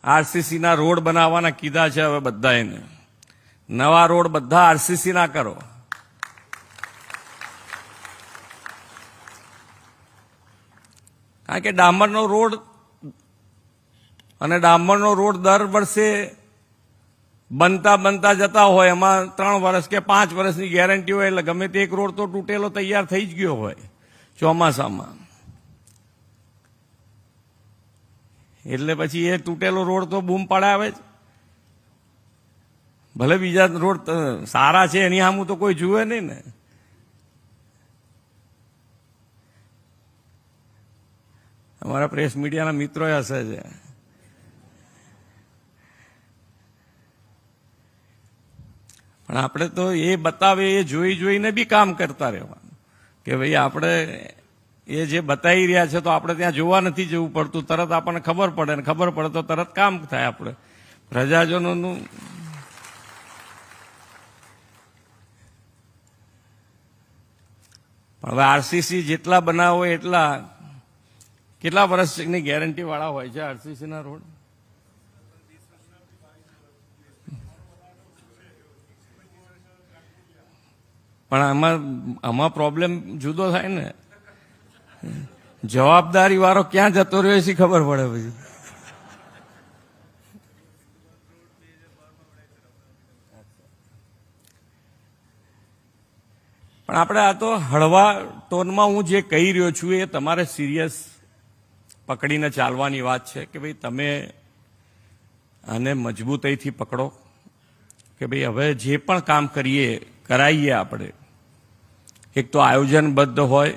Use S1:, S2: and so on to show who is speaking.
S1: RCC ના road બનાવવાના કીધા છે હવે બધા એને નવા રોડ બધા આરસીસી ના કરો. કારણ કે ડામરનો રોડ અને ડામરનો રોડ દર વર્ષે બનતા જતા હોય એમાં 3 વર્ષ કે 5 વર્ષની ગેરંટી હોય એટલે ગમે તે એક રોડ તો તૂટેલો તૈયાર થઈ જ ગયો હોય ચોમાસામાં. એટલે પછી એ તૂટેલો રોડ તો બૂમ પડાવે જ. ભલે બીજા રોડ સારા છે એની સામું તો કોઈ જુએ નહીં ને. અમારા પ્રેસ મીડિયાના મિત્રો હશે છે. પણ આપણે તો એ બતાવે એ જોઈને બી કામ કરતા રહેવાનું કે ભાઈ આપણે એ જે બતાવી રહ્યા છે તો આપણે ત્યાં જોવા નથી જવું પડતું, તરત આપણને ખબર પડે ને ખબર પડે તો તરત કામ થાય. આપણે પ્રજાજનોનું પણ હવે આરસીસી જેટલા બનાવો એટલા કેટલા વર્ષની ગેરંટી વાળા હોય છે આરસીસી ના રોડ? પણ આમાં પ્રોબ્લેમ જુદો થાય ને. જવાબદારી વાળો ક્યાં જતો રહ્યો છે ખબર પડે પછી. પણ આપણે આ તો હળવા ટોનમાં હું જે કહી રહ્યો છું એ તમારે સિરિયસ પકડીને ચાલવાની વાત છે કે ભાઈ તમે આને મજબૂતાઈથી પકડો કે ભાઈ હવે જે પણ કામ કરાવીએ આપણે એક તો આયોજનબદ્ધ હોય.